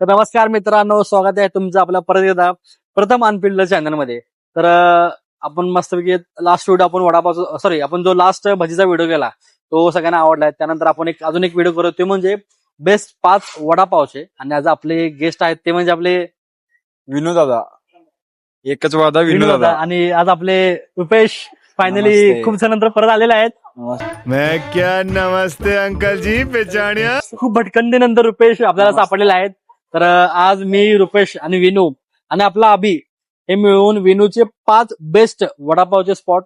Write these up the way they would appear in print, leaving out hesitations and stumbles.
तर नमस्कार मित्रांनो, स्वागत आहे तुमचं आपल्या परत एकदा प्रथम अनफिल्ड चॅनल मध्ये. तर आपण मस्तपैकी लास्ट व्हिडिओ आपण वडापाव सॉरी आपण जो लास्ट भजीचा व्हिडिओ केला तो सगळ्यांना आवडलाय. त्यानंतर आपण अजून एक व्हिडिओ करू, ते म्हणजे बेस्ट 5 वडापावचे. आणि आज आपले गेस्ट आहेत ते म्हणजे आपले विनू दादा. एकच वादा विनू विनोद दादा. आणि आज आपले रुपेश फायनली नमस्ते. खूप दिवसानंतर परत आलेले आहेत. मैं क्या नमस्ते अंकल जी पहचानिया. खूप भटकंतीनंतर रुपेश आपल्याला सापडलेले आहेत. तर आज मी, रुपेश आणि विनू आणि आपला अभि हे मिळून विनूचे 5 बेस्ट वडापावचे स्पॉट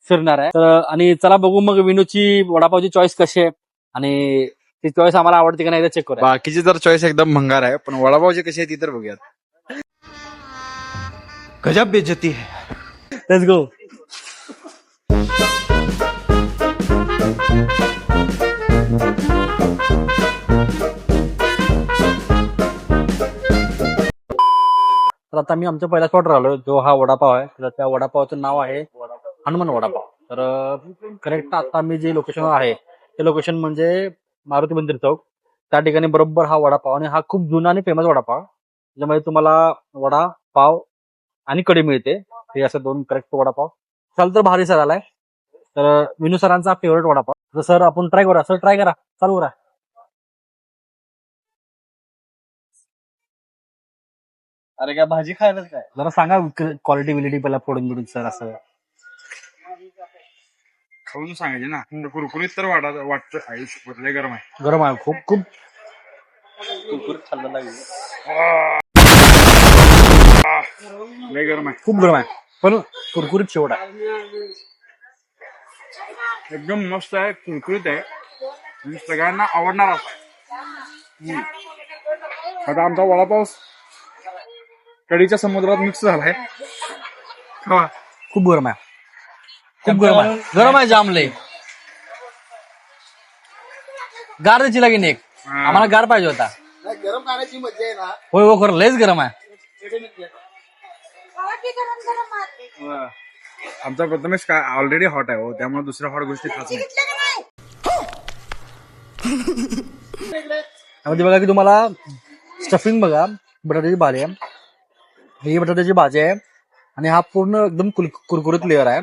फिरणार आहे. तर आणि चला बघू मग विनूची वडापावची चॉईस कशी आहे आणि ती चॉईस आम्हाला आवडते का नाही चेक करूया. बाकीची तर चॉईस एकदम भंगार आहे, पण वडापावची कशी आहे ती तर बघूयात. गजब बेइज्जती है. Let's go. तर आता मी आमच्या पहिल्या स्पॉट राहिलो, जो हा वडापाव आहे. तर त्या वडापावचं नाव आहे हनुमान वडापाव. तर करेक्ट आता मी जे लोकेशन आहे ते लोकेशन म्हणजे मारुती मंदिर चौक. त्या ठिकाणी बरोबर हा वडापाव, आणि हा खूप जुना आणि फेमस वडापाव, ज्यामध्ये तुम्हाला वडा पाव आणि कढी मिळते. हे असं 2 करेक्ट वडापाव. चाल तर भारी सर आलाय. तर विनू सरांचा फेवरेट वडापाव. तर सर आपण ट्राय करूया. सर ट्राय करा, चालू करा. अरे काय भाजी खायला काय? जरा सांगा क्वालिटी बिलिटी पहिला फोडून बिडून सर. असं खाऊन सांगायचे ना. कुरकुरीत तर वाटतं. आयुष्य लय गरम आहे. गरम आहे खूप खूप. लय गरम आहे. खूप गरम आहे पण कुरकुरीत शेवट आहे. एकदम मस्त आहे, कुरकुरीत आहे आणि सगळ्यांना आवडणार आहे. आता आमचा वडापाव कढीच्या समुद्रात मिक्स झालाय. खावा. खूप गरम आहे, खूप गरम आहे. गरम आहे जाम लय. गार द्यायची लागेल एक. आम्हाला गार पाहिजे होता. गरम खाण्याची मजा आहे ना. होय हो, खरं लयच गरम आहे. आमचा प्रथमेश काय ऑलरेडी हॉट आहे हो, त्यामुळे दुसऱ्या हॉट गोष्टी खात नाही. त्यामध्ये बघा की तुम्हाला स्टफिंग बघा, बटाट्याची भाजी आहे. ही बटाट्याची भाजी आहे आणि हा पूर्ण एकदम कुरकुरीत लेअर आहे.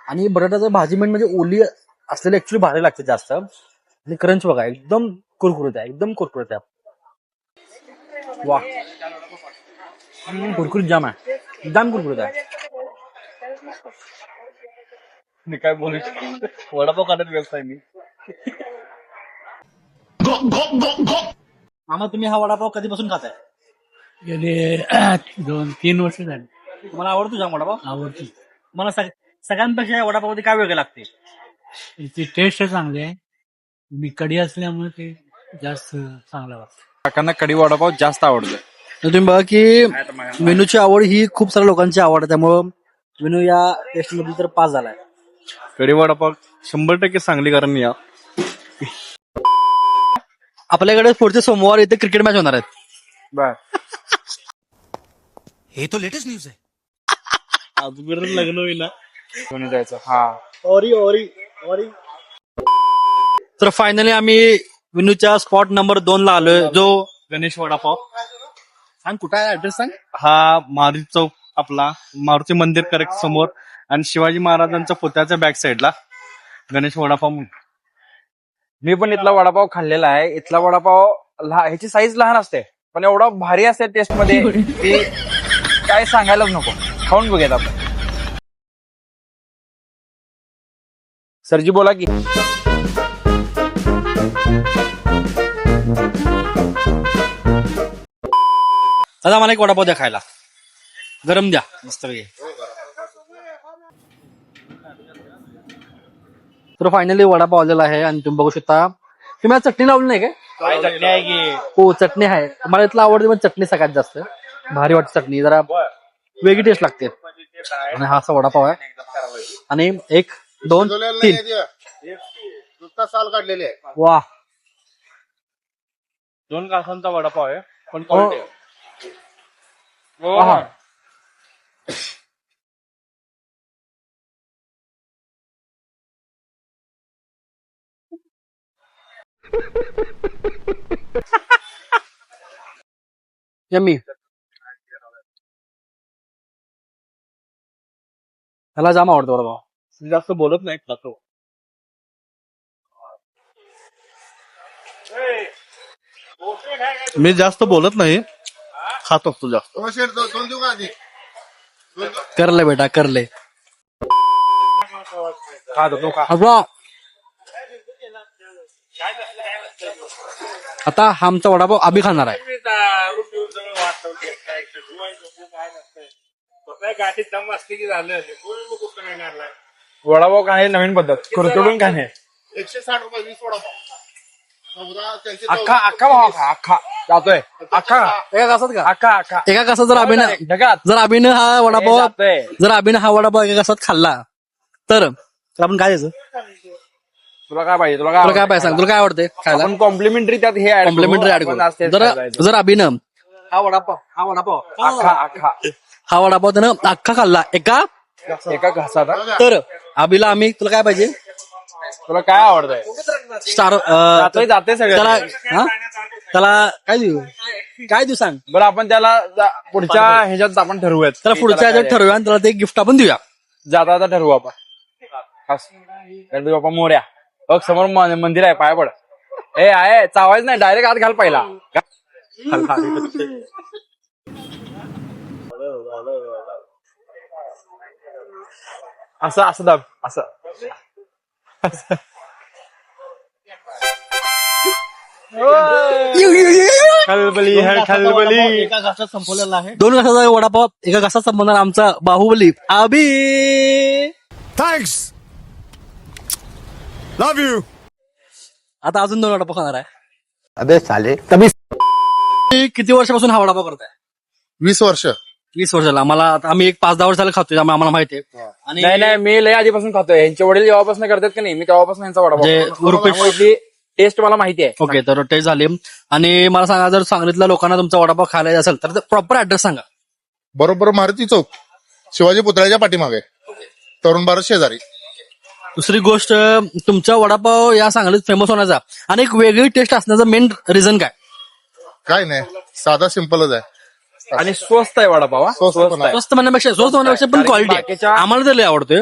आणि बटाट्याची भाजी म्हणजे ओली असलेली ऍक्च्युली भारी लागते जास्त. आणि क्रंच बघा, एकदम कुरकुरीत आहे, एकदम कुरकुरीत आहे. वा, कुरकुरीत जाम आहे, एकदम कुरकुरीत आहे. मी काय बोलू वडापाव खाण्यात व्यस्त आहे मी. मामा तुम्ही हा वडापाव कधीपासून खाताय? गेले 2-3 वर्ष झाली. तुम्हाला आवडतो जाम वडापाव? आवडती. मला सगळ्यांपेक्षा या वडापावमध्ये काय वेगळं लागते? त्याची टेस्ट चांगली आहे. मी कढी असल्यामुळे ते जास्त चांगलं वाटतं. काकांना कढी वडापाव जास्त आवडतो. तर तुम्ही बघा की विनूची आवड ही खूप साऱ्या लोकांची आवड आहे, त्यामुळं विनू या टेस्ट मध्ये तर पास झालाय. कढी वडापाव 100% चांगली कारण या. आपल्याकडे पुढचे सोमवार इथे क्रिकेट मॅच होणार आहेत. बर. हे तो लेटेस्ट न्यूज है. अजून लग्न होईल. कोणी जायचं? हा. ओरी. तर फायनली आम्ही विनूच्या स्पॉट नंबर 2 ला आलोय, जो गणेश वडापाव. सांग कुठं आहे, ऍड्रेस सांग. हा मारुती चौक, आपला मारुती मंदिर करेक्ट समोर, आणि शिवाजी महाराजांच्या पुतळ्याच्या बॅक साईडला गणेश वडापाव म्हणून. मी पण इथला वडापाव खाल्लेला आहे. इथला वडापाव ह्याची साईज लहान असते पण एवढा भारी असते टेस्ट मध्ये की काय सांगायलाच नको. खाऊन बघूयात आपण. सरजी बोला की. दादा मला एक वडापाव द्या खायला, गरम द्या मस्त पैकी. तर फायनली वडापाव आलेला आहे आणि तुम्ही बघू शकता. तुम्ही आज चटणी लावली नाही काय? चटणी आहे की हो चटणी आहे. मला इथलं आवडते पण चटणी सगळ्यात जास्त भारी वाटते. चटणी जरा वेगळी टेस्ट लागते. आणि हा असा वडापाव आहे. आणि 1 2 3 नुसता साल काढलेले आहे. वा. 2 कासांचा वडापाव आहे पण हो. quality आहे. यम्मी. त्याला जाम आवडतो वडापाव. मी जास्त बोलत नाही खातो. मी जास्त बोलत नाही खात असतो जास्त. हो शेठ, दोन देऊ का आधी? करले बेटा करले. खातो खा. अबा आता हा आमचा वडापाव आम्ही खाणार आहे. वडापाव खाणे नवीन पद्धत कुरतडून खाणे. 160 रुपये 20 वडापाव. चौदा त्यांचे अख्खा अख्खा भाव खा अख्खा जातोय अख्खा एका कासात का अख्खा अख्खा एका कासात जर अभिनय ढगात जर अभिनय हा वडापाव जातोय. जर अभिनय हा वडापाव एका कासात खाल्ला तर आपण काय द्यायचं? तुला काय पाहिजे तुला काय पाहिजे सांग, तुला काय आवडते खायला? आपण कॉम्प्लिमेंटरी त्यात हे ऍड कॉम्प्लिमेंटरी ऍड करू. जर अभिनय हा वडापाव अख्खा अख्खा हा वडापाव त्यानं अख्खा खाल्ला एका एका घासात तर अभिला आम्ही तुला काय पाहिजे? तुला काय आवडतंय? स्टार जाते त्याला सगळं. हा त्याला काय देऊ सांग. बरं आपण त्याला पुढच्या ह्याच्यात आपण ठरवूयात. त्याला पुढच्या ह्याच्यात ठरवूया आणि त्याला ते गिफ्ट आपण देऊया. जाता जाता ठरवू आपण. खास. गणपती बाप्पा मोरया. बघ समोर मंदिर आहे, पाय पड. आहे चावायच नाही, डायरेक्ट आत घाल पहिला. असं असं दाब असं. खलबली है खलबली. एका घासात संपवलेला आहे. 2 घासाचा वडापाव एका घासात संपवणार आमचा Bahubali Abhi. Thanks love you. आता अजून 2 वडापाव खाणार आहे. अबे साले किती वर्षापासून हा वडापाव करताय? 20 वर्ष. 20 वर्षाला. मला आता आम्ही एक 5-10 वर्षाला खातोय, त्यामुळे आम्हाला माहिती आहे. आणि नाही नाही, मी लय आधीपासून खातोय. यांचे वडील जेव्हापासून करतात की नाही, मी तेव्हापासून यांचा म्हणजे वडापाव टेस्ट मला माहिती आहे. ओके, तर टेस्ट झाली. आणि मला सांगा, जर सांगलीतल्या लोकांना तुमचा वडापाव खायला असेल तर प्रॉपर ऍड्रेस सांगा. बरोबर मारुती चौक, शिवाजी पुतळ्याच्या पाठीमागे, तरुण भारत शेजारी. दुसरी गोष्ट, तुमचा वडापाव या सांगलीत फेमस होण्याचा आणि एक वेगळी टेस्ट असण्याचं मेन रिझन काय? काय नाही, साधा सिंपलच आहे. आणि स्वस्त आहे वडापाव. हा. स्वस्त पण आहे. स्वस्त म्हणण्यापेक्षा पण क्वालिटी बाकीच्या- आम्हाला तर लय आवडतोय.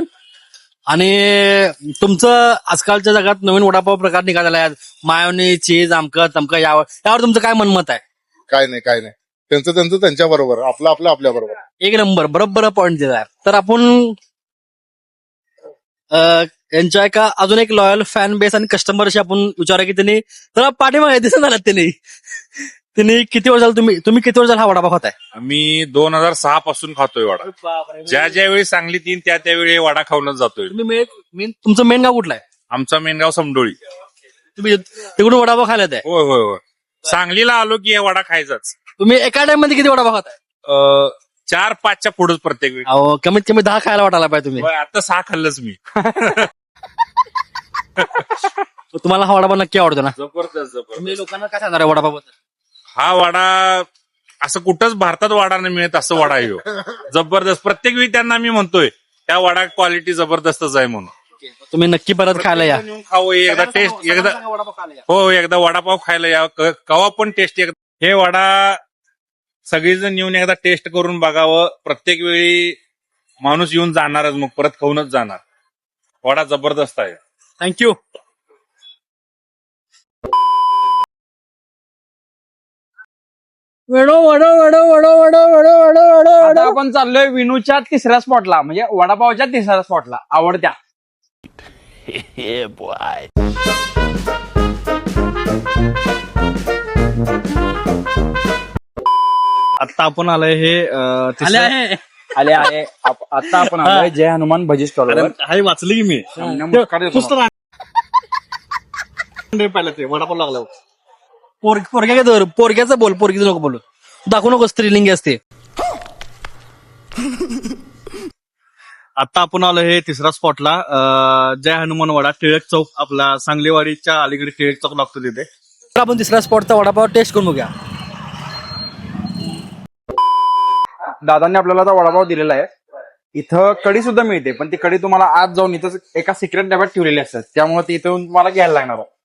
आणि तुमचं आजकालच्या जगात नवीन वडापाव प्रकार निघालेला आहे, मायोनी चीज आमकं तमकं, यावर तुमचं काय मनमत आहे? काय नाही. त्यांचं त्यांच्या बरोबर, आपलं आपल्या बरोबर. एक नंबर, बरोबर पॉईंट दिला. तर आपण यांच्या एका अजून एक लॉयल फॅन बेस आणि कस्टमरशी आपण विचारूया की त्यांनी जरा पाठीमागे दिसून झालात त्यांनी किती वर्ष झालं तुम्ही किती वर्ष झाला हा वडापाव खाताय? मी 2006 पासून खातोय वडा. ज्या वेळी सांगलीत येईन त्यावेळी वडा खाऊनच जातोय. तुमचं मेन गाव कुठलं आहे? आमचा मेन गाव समडोळी. तुम्ही तिकडून वडापाव खायला येत आहे? होय. सांगलीला आलो की हे वडा खायचाच. तुम्ही एका टाइम मध्ये किती वडापाव खाताय? 4-5च्या पुढेच प्रत्येक वेळी. अहो, कमीत कमी 10 खायला वाटायला पाहिजे तुम्ही. होय, आता 6 खाल्लंच मी. तुम्हाला हा वडापाव नक्की आवडतो ना? जबरदस्त. तुम्ही लोकांना काय सांगणार आहे वडापाव बद्दल? हा वडा असं कुठंच भारतात वडा नाही मिळत असं वडा आहे ह्यो. जबरदस्त. प्रत्येक वेळी त्यांना मी म्हणतोय त्या वडा क्वालिटी जबरदस्तच आहे म्हणून. तुम्ही नक्की परत खायला या. येऊन खावं एकदा टेस्ट एकदा. वडापाव खायला या. हो, एकदा वडापाव खायला या. कवा पण टेस्ट एकदा. हे वडा सगळेजण येऊन एकदा टेस्ट करून बघावं. प्रत्येक वेळी माणूस येऊन जाणारच, मग परत खाऊनच जाणार. वडा जबरदस्त आहे. थँक्यू. आता आपण चाललोय विनूच्या तिसऱ्या स्पॉटला, म्हणजे वडापावच्या तिसऱ्या स्पॉटला, आवडत्या. आता आपण आलोय हे आले आहे. आले आहे. आता आपण आलोय जय हनुमान भजी स्टॉलवर. हाय वाचली की मी. नमस्कार देतो. सुस्त पाहिलं ते वडापाव लागला. पोरग्याचं बोल, पोरगीचं नको बोलू. दाखवू नको, स्त्रीलिंगी असते. आता आपण आलो हे तिसऱ्या स्पॉटला, जय हनुमान वडा, टिळक चौक, आपला सांगलीवाडीच्या अलीकडे टिळक चौक लागतो तिथे. तर आपण तिसऱ्या स्पॉटचा वडापाव टेस्ट करून बघूया. दादांनी आपल्याला आता वडापाव दिलेला आहे. इथं कढी सुद्धा मिळते, पण ती कढी तुम्हाला आत जाऊन इथं एका सिक्रेट डब्यात ठेवलेली असतात, त्यामुळे ती इथून तुम्हाला घ्यायला लागणार आहे.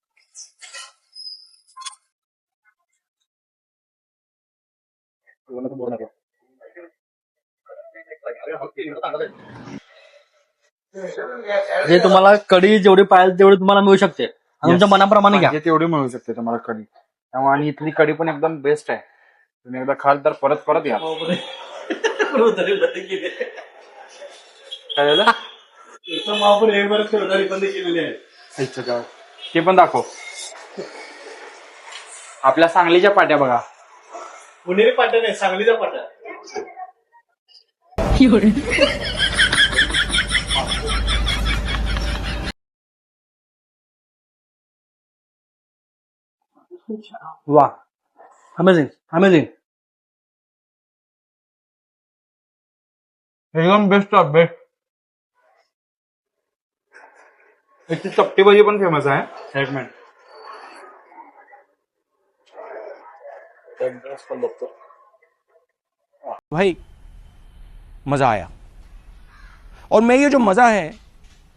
जे तुम्हाला कढी जेवढी पाहिजे तेवढी तुम्हाला मिळू शकते आणि तुमच्या मनाप्रमाणे घ्या. म्हणजे तेवढी मिळू शकते तुम्हाला कढी. त्यामुळे आणि इथली कढी पण एकदम बेस्ट आहे. तुम्ही एकदा खाल तर परत परत या. काय झालं? अच्छा, जाऊ. ते पण दाखव. आपल्या सांगलीच्या पाट्या बघा. पुणेरी पाट्या नाही, सांगलीचा पाट्या. वा, अमेझिंग अमेझिंग. एकदम बेस्ट ऑफ बेस्ट. इथली चपटी भाजी पण फेमस आहे. एक मिनिट. भाई मजा आया और मैं ये जो मजा है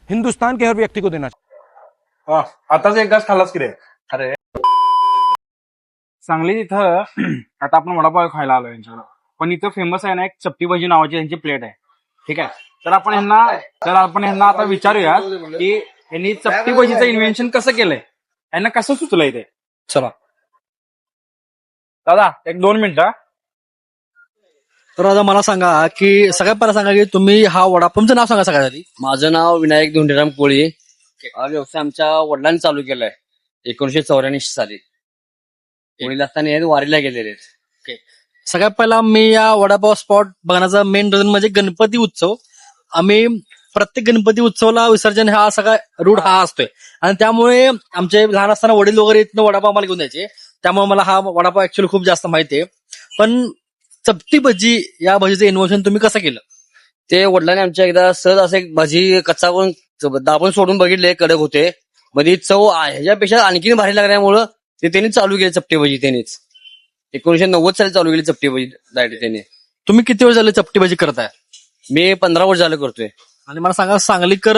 हिंदुस्तान के हर व्यक्ति को देना वा, आताच एक घास खाल्लास की रे. अरे सांगली इथं आता आपण वडापाव खायला आलो यांच्याकडं. पण इथं फेमस आहे ना एक चपटी भाजी नावाची त्यांची प्लेट आहे. ठीक आहे. तर आपण ह्यांना आता विचारूया की यांनी चपटी भाजीचं इन्व्हेन्शन कसं केलंय, यांना कसं सुचलंय ते. चला. दादा एक 2 मिनिटं. तर आता मला सांगा की सगळ्यात पहिला सांगा की तुम्ही हा वडापावचं नाव सांगा सगळ्यात आधी. माझं नाव विनायक धोंडीराम कोळी. हा व्यवसाय आमच्या वडिलांनी चालू केलाय 1984 साली. वडील असताना हे वारीला गेलेले आहेत. सगळ्यात पहिला मी या वडापाव स्पॉट बघण्याचा मेन रिझन म्हणजे गणपती उत्सव. आम्ही प्रत्येक गणपती उत्सवाला विसर्जन हा सगळा रूट हा असतोय आणि त्यामुळे आमचे लहान असताना वडील वगैरे इथनं वडापाव मला घेऊन द्यायचे. त्यामुळे मला हा वडापाव ऍक्च्युअली खूप जास्त माहिती आहे. पण चपटी भजी या भजीचं इन्व्हेन्शन तुम्ही कसं केलं? ते वडिलांनी आमच्या एकदा सहज असं एक भाजी कच्चा करून दाबून सोडून बघितले, कडक होते. मध्ये चव ह्याच्यापेक्षा आणखीन भारी लागल्यामुळं ते त्यांनी चालू केले चपटी भजी. त्यांनीच 1990 साली चालू केली चपटी भजी डायरेक्ट त्यांनी. तुम्ही किती वेळ झाले चपटी भजी करताय? मी 15 वर्ष झालं करतोय. आणि मला सांगा सांगलीकर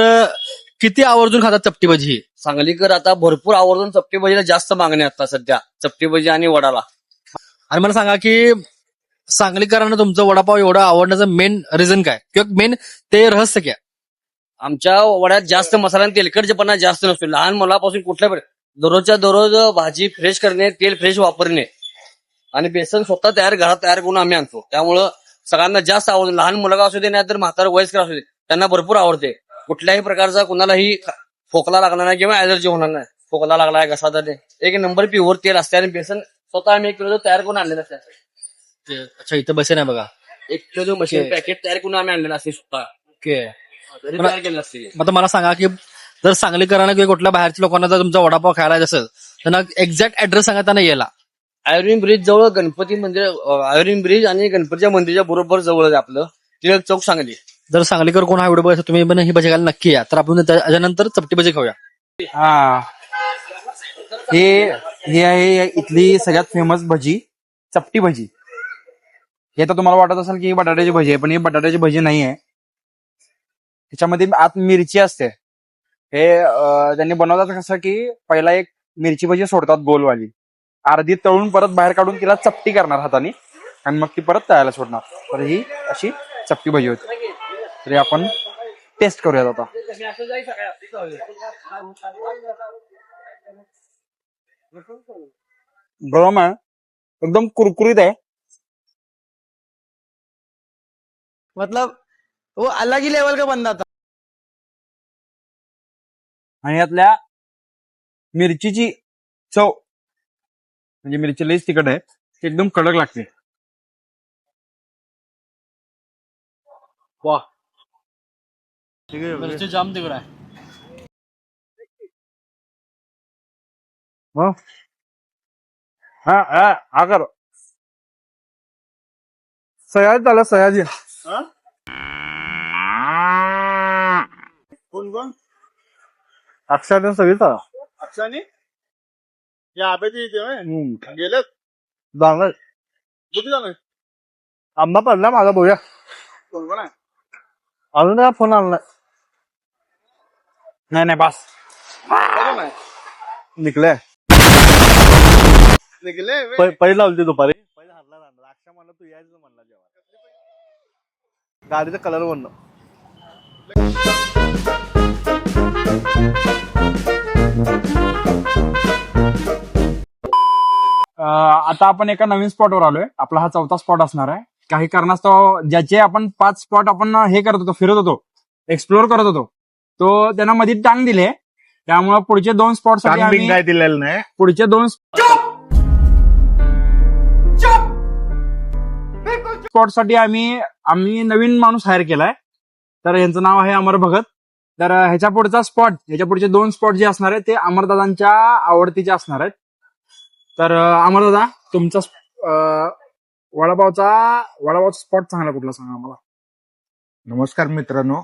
किती आवर्जून खातात चपटी भजी ही? सांगलीकर आता भरपूर आवर्जून चपटी भजीला जास्त मागणी आहे आता सध्या, चपटी भजी आणि वडाला. आणि मला सांगा की सांगलीकरांना तुमचं वडापाव एवढा आवडण्याचं मेन रिझन काय किंवा मेन ते रहस्य काय? आमच्या वड्यात जास्त मसाला आणि तेलकटपणा जास्त नसतो. लहान मुलापासून कुठल्या दररोजच्या दररोज भाजी फ्रेश करणे, तेल फ्रेश वापरणे आणि बेसन स्वतः घरात तयार करून आम्ही आणतो. त्यामुळं सगळ्यांना जास्त आवडतं. लहान मुलगा असू दे नाही तर म्हातारा वयस्कर असू दे, त्यांना भरपूर आवडते. कुठल्याही प्रकारचा कुणालाही खोकला लागणार नाही किंवा ऍलर्जी होणार नाही. खोकला लागलाय कसा तर एक नंबर प्युअर तेल असते आणि बेसन स्वतः आम्ही 1 किलो तयार करून आणलेलं असते. अच्छा, इथं बसेन आहे बघा. 1 किलो मशीन पॅकेट तयार करून आम्ही आणलेलं असते स्वतः. ओके. तयार केलेलं असते. आता मला सांगा की जर सांगलीकरांना किंवा कुठल्या बाहेरच्या लोकांना जर तुमचा वडापाव खायला असेल त्यांना एक्झॅक्ट ऍड्रेस सांगा त्यांना यायला. आयुर्विन ब्रिज जवळ गणपती मंदिर, आयुर्विन ब्रिज आणि गणपतीच्या मंदिराच्या बरोबर जवळ आपलं टिळक चौक सांगली. जर सांगलीकर कोण हा व्हिडिओ बघायचा तुम्ही पण ही भजी खायला नक्की या. तर आपण त्याच्यानंतर चपटी भजी खाऊया. हा, हे आहे इथली सगळ्यात फेमस भजी, चपटी भजी. हे तर तुम्हाला वाटत असेल की ही बटाट्याची भजी आहे, पण ही बटाट्याची भजी नाही आहे. ह्याच्यामध्ये आत मिरची असते. हे त्यांनी बनवतात कसं की पहिला एक मिरची भजी सोडतात गोलवाली, अर्धी तळून परत बाहेर काढून तिला चपटी करणार हाताने आणि मग ती परत तळायला सोडणार. तर ही अशी चपटी भजी होती. तरी आपण टेस्ट करूयात आता. गरम आहे, एकदम कुरकुरीत आहे. मतलब वो अलग ही लेवल का बंदा था. आणि यातल्या मिरचीची चव म्हणजे मिरची लईच तिखट आहे, ती एकदम कडक लागते. वा, मिरची जाम तिकडे आहे. हा कर सयाजी झालं. सयाजी कोण अक्षर सगळीच आला. अक्षाने या आब्याची गेलेत जाणार कुठे जाणार? आंबा पडला माझा बोया. कोण आहे? अजून फोन आणला नाही. बस निघले निघले पहिला लावली दुपारी. अशा मला तू यायचं म्हणला जेव्हा गाडीचा कलर म्हणणं. आता आपण एका नवीन स्पॉटवर आलोय. आपला हा 4था स्पॉट असणार आहे. काही कारणास्तव ज्याचे आपण 5 स्पॉट आपण हे करत होतो, फिरत होतो, एक्सप्लोर करत होतो, तो त्यांना मध्ये टांग दिले. त्यामुळे पुढचे 2 स्पॉट साठी आम्ही काय दिलेलं नाही. पुढचे 2 स्पॉट साठी आम्ही नवीन माणूस हायर केलाय. तर यांचं नाव आहे अमर भगत. तर ह्याच्या पुढचा स्पॉट, ह्याच्या पुढचे 2 स्पॉट जे असणार आहेत ते अमरदादांच्या आवडतीचे असणार आहेत. तर अमरदादा, तुमचा वडापावचा स्पॉट चांगला कुठला सांगा आम्हाला. नमस्कार मित्रांनो.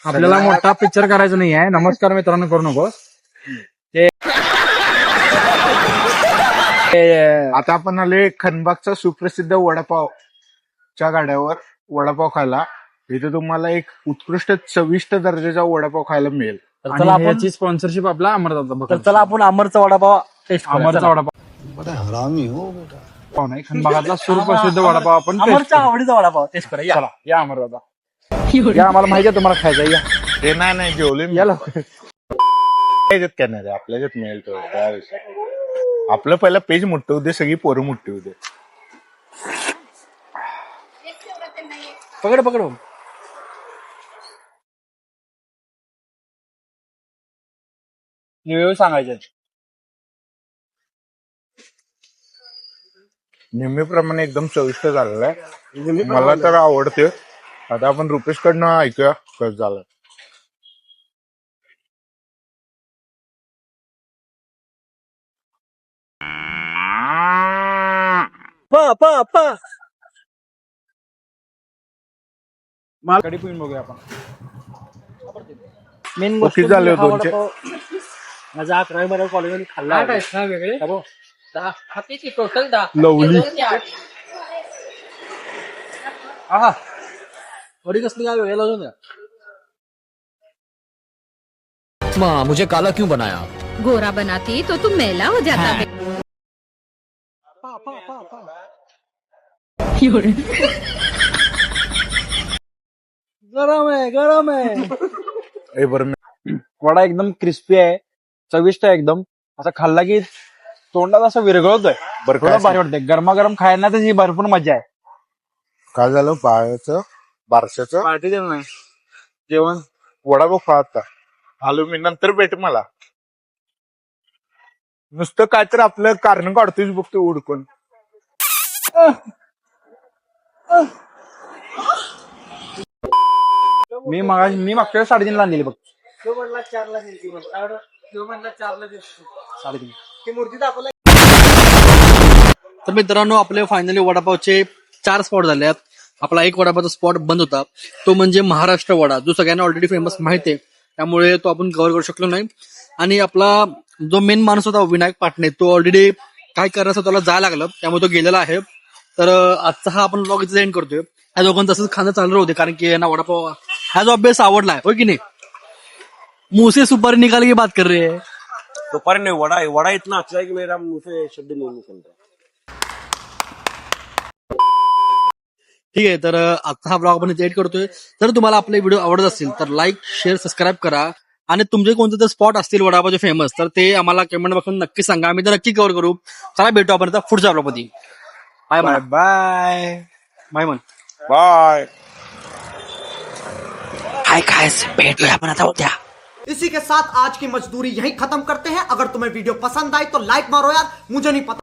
आपल्याला मोठा पिक्चर करायचा नाही आहे. नमस्कार मित्रांनो करू नको. आता आपण आलोय खनबागचा सुप्रसिद्ध वडापावच्या गाड्यावर वडापाव खायला. इथे तुम्हाला एक उत्कृष्ट चविष्ट दर्जाचा वडापाव खायला मिळेल. तर चला आपण याची स्पॉन्सरशिप आपला अमरदादा तर भगत. चला आपण अमरचा वडापाव टेस्ट अमरचा वडापाव नाही, खनबागातला सुप्रसिद्ध वडापाव आपण taste अमरच्या करू. आवडीचा वडापाव टेस्ट करा या. चला या अमरदादा, या. आम्हाला माहिती आहे तुम्हाला खायचं. या ते नाही जेवले या लवकर. काय नाही रे, आपल्याच्यात मिळेल तो त्याविषयी. आपलं पहिलं पेज मोठं होते, सगळी पोरं मोठी होते. पकड रिव्ह्यू सांगायचे. नेहमीप्रमाणे एकदम चविष्ट झालेलं आहे. मला तर आवडते. आता आपण रुपेश कडनं ऐकूया कसं झालं. कडी पिऊन बघूया आपण. मेन किती झाले दोनचे? माझा 11 मध्ये कॉलेजमध्ये खाल्ला वेगळे टोटल 10. लवली आहा वडी कसली काय वेगळं लावून द्या. माँ मुझे काला क्यों बनाया? गोरा बनाती तो तुम मैला हो जाता है. गरम आहे. ए बरं वडा एकदम क्रिस्पी आहे, चविष्ट आहे एकदम. असं खाल्ला की तोंडात असं विरघळतोय. बरं थोडं भारी वाटतंय. गरमागरम खायला ही भरपूर मजा आहे. काय झालं पायाचं बारशाचं पार्टी देणार नाही जेवण. वडापाव खा आता. आलो मी, नंतर भेट मला. नुसतं काय तर आपलं कारण काढतोय बघतो उडकून. मी मागच्या वेळेस 3:30 ला आणलेली बघ. 3:30. तर मित्रांनो, आपले फायनली वडापावचे 4 स्पॉट झाले आहेत. आपला एक वडापावचा स्पॉट बंद होता, तो म्हणजे महाराष्ट्र वडा, जो सगळ्यांना ऑलरेडी फेमस माहिती आहे. त्यामुळे तो आपण कव्हर करू शकलो नाही. आणि आपला जो मेन माणूस होता विनायक पाटणे, तो ऑलरेडी काय करण्याचं त्याला जायला लागलं, त्यामुळे तो गेलेला आहे. तर आजचा हा आपण ब्लॉग इथे एंड करतोय. ह्या दोघांचं तसंच खाणं चालू होते, कारण की यांना वडापाव हा जो अभ्यास आवडलाय, हो की नाही. मुंह से सुपारी निकाल की बात कर रहे हैं. सुपारी नहीं, वड़ा इतना अच्छा है कि मेरा मुंह से शब्द नहीं निकल रहा. ठीक आहे, तर आजचा हा ब्लॉग आपण इथे एंड करतोय. जर तुम्हाला आपले व्हिडिओ आवडत असतील तर लाईक, शेअर, सबस्क्राईब करा. आणि तुमचे कोणते तर स्पॉट असतील वडापावचे फेमस, तर ते आम्हाला कमेंट बॉक्समध्ये नक्की सांगा. आम्ही तर नक्की कव्हर करू. चला भेटू आपण आता पुढच्या ब्लॉगमध्ये. बाय बाय बाय बाय म्हण. बाय. हाय काय भेटूया आपण आता उद्या. इसी के साथ आज की मजदूरी यहीं खत्म करते हैं. अगर तुम्हें वीडियो पसंद आई तो लाइक मारो यार, मुझे नहीं पता.